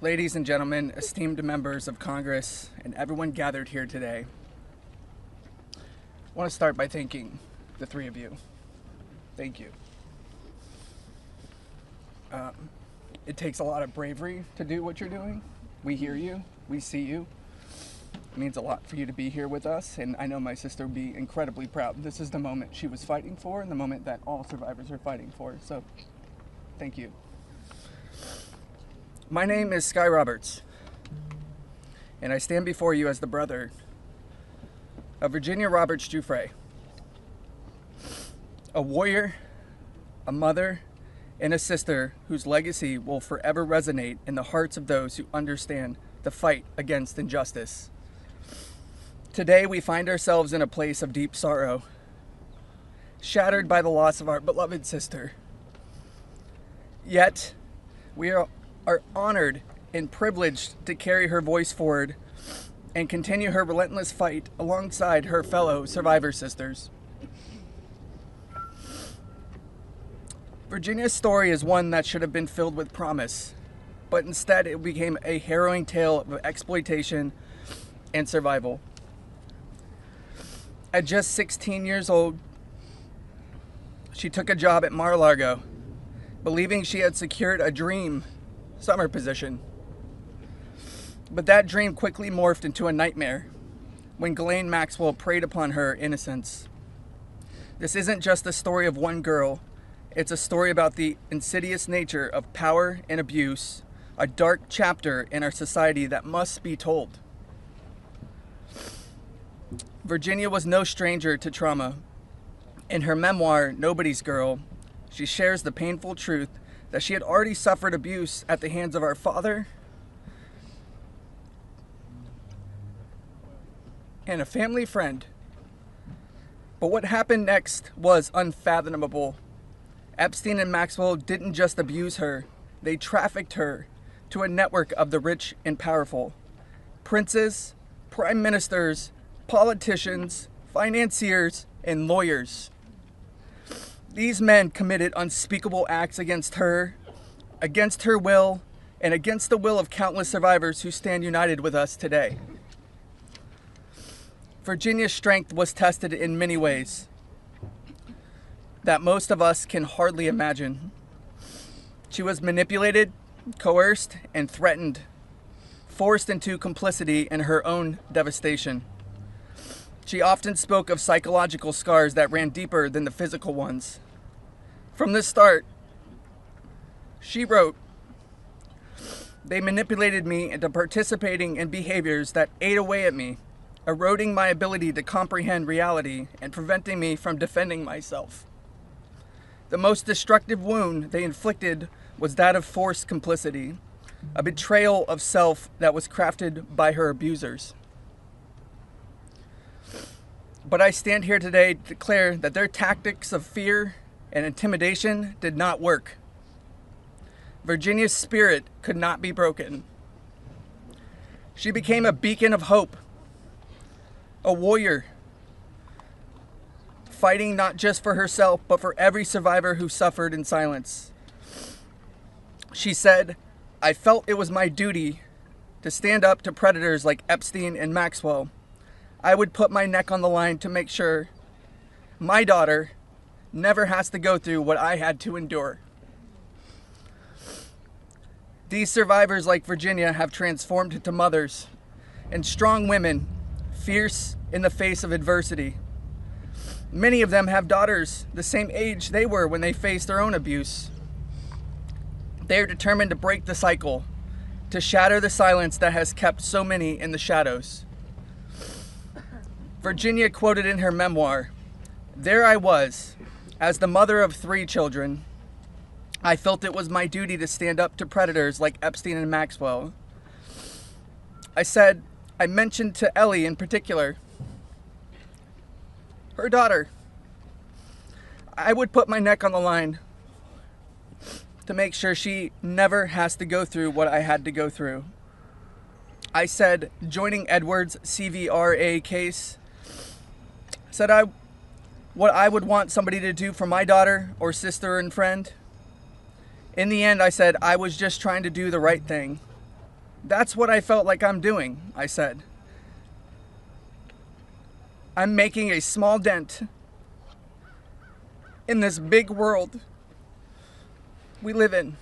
Ladies and gentlemen, esteemed members of Congress, and everyone gathered here today, I want to start by thanking the three of you. Thank you. It takes a lot of bravery to do what you're doing. We hear you. We see you. It means a lot for you to be here with us, and I know my sister would be incredibly proud. This is the moment she was fighting for and the moment that all survivors are fighting for, so thank you. My name is Sky Roberts, and I stand before you as the brother of Virginia Roberts Giuffre, a warrior, a mother, and a sister whose legacy will forever resonate in the hearts of those who understand the fight against injustice. Today, we find ourselves in a place of deep sorrow, shattered by the loss of our beloved sister. Yet, we are honored and privileged to carry her voice forward and continue her relentless fight alongside her fellow survivor sisters. Virginia's story is one that should have been filled with promise, but instead it became a harrowing tale of exploitation and survival. At just 16 years old, she took a job at Mar-a-Lago, believing she had secured a dream summer position. But that dream quickly morphed into a nightmare when Ghislaine Maxwell preyed upon her innocence. This isn't just the story of one girl, it's a story about the insidious nature of power and abuse, a dark chapter in our society that must be told. Virginia was no stranger to trauma. In her memoir, Nobody's Girl, she shares the painful truth that she had already suffered abuse at the hands of our father and a family friend. But what happened next was unfathomable. Epstein and Maxwell didn't just abuse her, they trafficked her to a network of the rich and powerful. Princes, prime ministers, politicians, financiers, and lawyers. These men committed unspeakable acts against her will, and against the will of countless survivors who stand united with us today. Virginia's strength was tested in many ways that most of us can hardly imagine. She was manipulated, coerced, and threatened, forced into complicity in her own devastation. She often spoke of psychological scars that ran deeper than the physical ones. From the start, she wrote, "They manipulated me into participating in behaviors that ate away at me, eroding my ability to comprehend reality and preventing me from defending myself. The most destructive wound they inflicted was that of forced complicity, a betrayal of self that was crafted by her abusers. But I stand here today to declare that their tactics of fear and intimidation did not work. Virginia's spirit could not be broken. She became a beacon of hope, a warrior, fighting not just for herself, but for every survivor who suffered in silence. She said, I felt it was my duty to stand up to predators like Epstein and Maxwell. I would put my neck on the line to make sure my daughter never has to go through what I had to endure." These survivors like Virginia have transformed into mothers and strong women, fierce in the face of adversity. Many of them have daughters the same age they were when they faced their own abuse. They are determined to break the cycle, to shatter the silence that has kept so many in the shadows. Virginia quoted in her memoir, "There I was, as the mother of 3 children. I felt it was my duty to stand up to predators like Epstein and Maxwell. I mentioned to Ellie in particular, her daughter, I would put my neck on the line to make sure she never has to go through what I had to go through. I said, joining Edward's CVRA case, what I would want somebody to do for my daughter or sister and friend. In the end, I said I was just trying to do the right thing. That's what I felt like I'm doing, I said. I'm making a small dent in this big world we live in.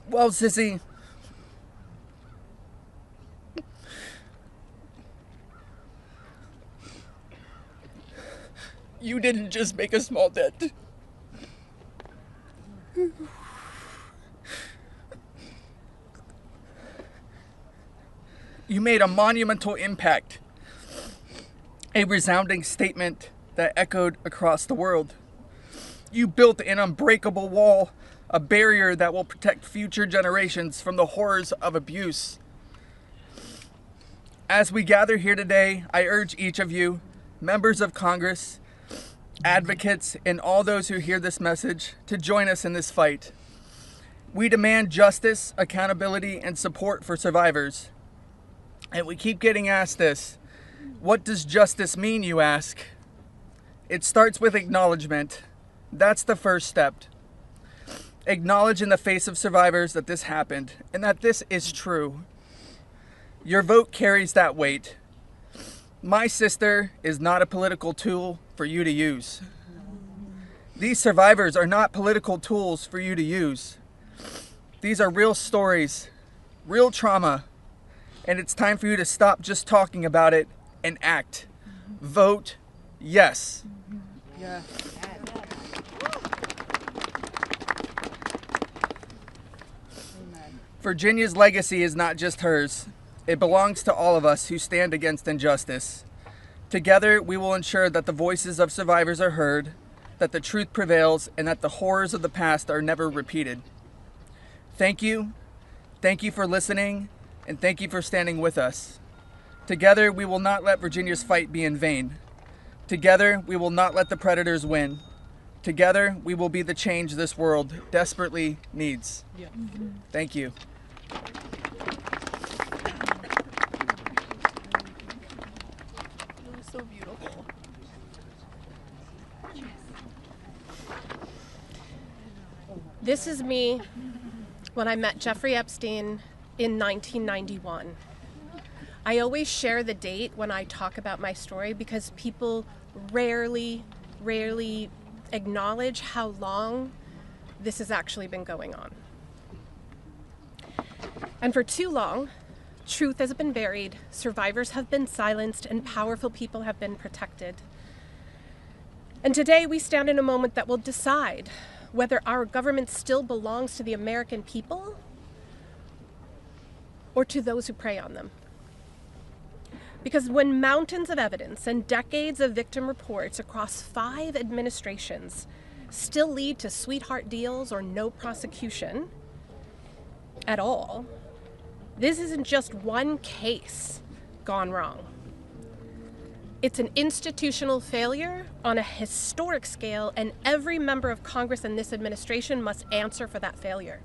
Well, sissy, you didn't just make a small dent. You made a monumental impact, a resounding statement that echoed across the world. You built an unbreakable wall, a barrier that will protect future generations from the horrors of abuse. As we gather here today, I urge each of you, members of Congress, advocates, and all those who hear this message, to join us in this fight. We demand justice, accountability, and support for survivors. And we keep getting asked this. What does justice mean, you ask? It starts with acknowledgement. That's the first step. Acknowledge in the face of survivors that this happened and that this is true. Your vote carries that weight. My sister is not a political tool for you to use. These survivors are not political tools for you to use. These are real stories, real trauma, and it's time for you to stop just talking about it and act. Vote yes. Yeah. Virginia's legacy is not just hers. It belongs to all of us who stand against injustice. Together, we will ensure that the voices of survivors are heard, that the truth prevails, and that the horrors of the past are never repeated. Thank you. Thank you for listening, and thank you for standing with us. Together, we will not let Virginia's fight be in vain. Together, we will not let the predators win. Together, we will be the change this world desperately needs. Yeah. Thank you. It was so beautiful. This is me when I met Jeffrey Epstein in 1991. I always share the date when I talk about my story because people rarely acknowledge how long this has actually been going on. And for too long, truth has been buried, survivors have been silenced, and powerful people have been protected. And today we stand in a moment that will decide whether our government still belongs to the American people or to those who prey on them. Because when mountains of evidence and decades of victim reports across 5 administrations still lead to sweetheart deals or no prosecution at all, this isn't just one case gone wrong. It's an institutional failure on a historic scale, and every member of Congress and this administration must answer for that failure.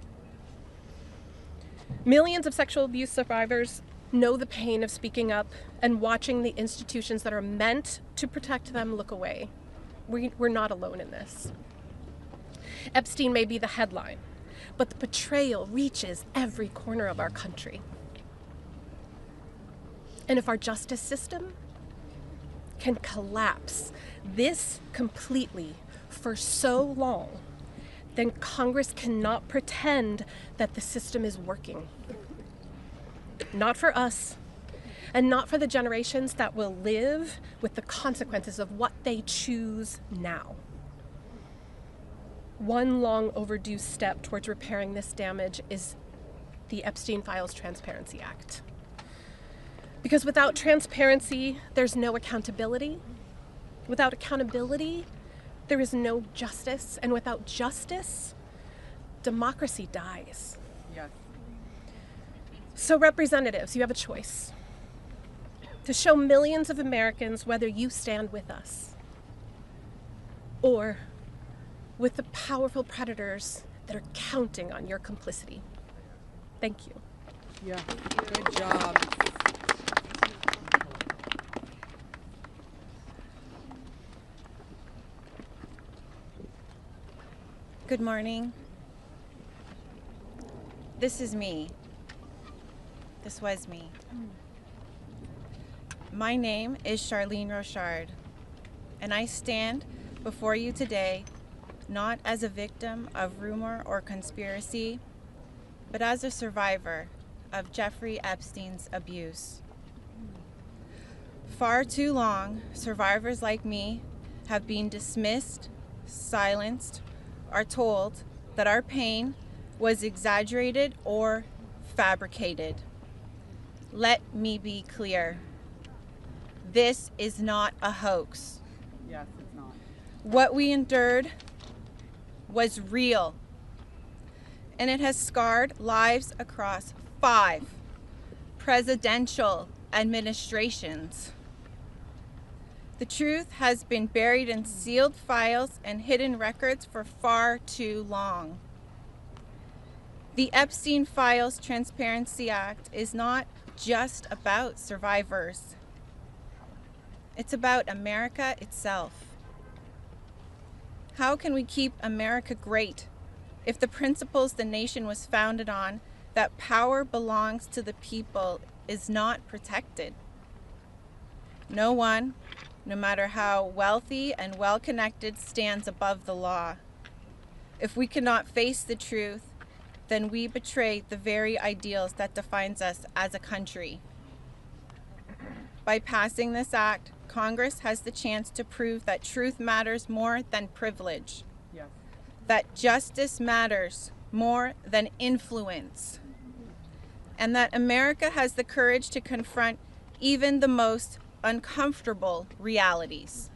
Millions of sexual abuse survivors know the pain of speaking up and watching the institutions that are meant to protect them look away. We're not alone in this. Epstein may be the headline, but the betrayal reaches every corner of our country. And if our justice system can collapse this completely for so long, then Congress cannot pretend that the system is working. Not for us, and not for the generations that will live with the consequences of what they choose now. One long overdue step towards repairing this damage is the Epstein Files Transparency Act. Because without transparency, there's no accountability. Without accountability, there is no justice. And without justice, democracy dies. Yes. So representatives, you have a choice to show millions of Americans whether you stand with us or with the powerful predators that are counting on your complicity. Thank you. Yeah. Good job. Good morning. This is me. This was me. My name is Charlene Rochard, and I stand before you today not as a victim of rumor or conspiracy, but as a survivor of Jeffrey Epstein's abuse. Far too long, survivors like me have been dismissed, silenced, or told that our pain was exaggerated or fabricated. Let me be clear. This is not a hoax. Yes, it's not. What we endured was real, and it has scarred lives across 5 presidential administrations. The truth has been buried in sealed files and hidden records for far too long. The Epstein Files Transparency Act is not just about survivors. It's about America itself. How can we keep America great if the principles the nation was founded on, that power belongs to the people, is not protected? No one, no matter how wealthy and well-connected, stands above the law. If we cannot face the truth, then we betray the very ideals that defines us as a country. By passing this act, Congress has the chance to prove that truth matters more than privilege, Yes. that justice matters more than influence, and that America has the courage to confront even the most uncomfortable realities.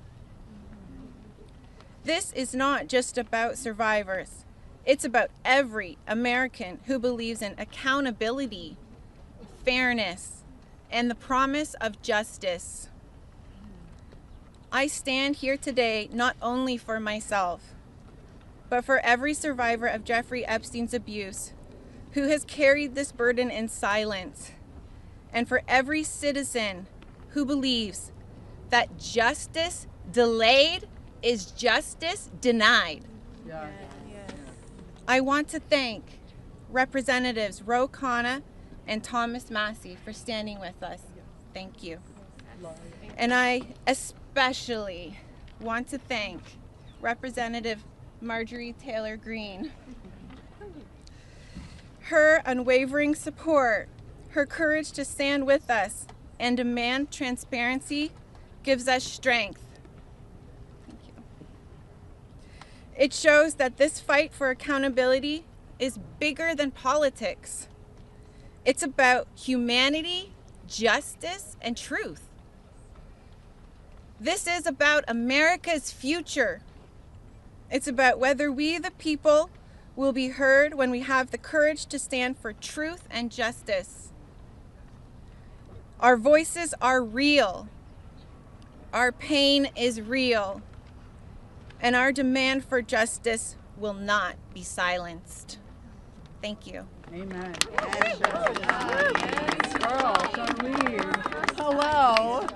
This is not just about survivors. It's about every American who believes in accountability, fairness, and the promise of justice. I stand here today not only for myself, but for every survivor of Jeffrey Epstein's abuse who has carried this burden in silence, and for every citizen who believes that justice delayed is justice denied. Yeah. I want to thank Representatives Ro Khanna and Thomas Massey for standing with us. Thank you. And I especially want to thank Representative Marjorie Taylor Greene. Her unwavering support, her courage to stand with us and demand transparency gives us strength. Thank you. It shows that this fight for accountability is bigger than politics. It's about humanity, justice, and truth. This is about America's future. It's about whether we, the people, will be heard when we have the courage to stand for truth and justice. Our voices are real. Our pain is real. And our demand for justice will not be silenced. Thank you. Amen. Girl, Charlene. Hello.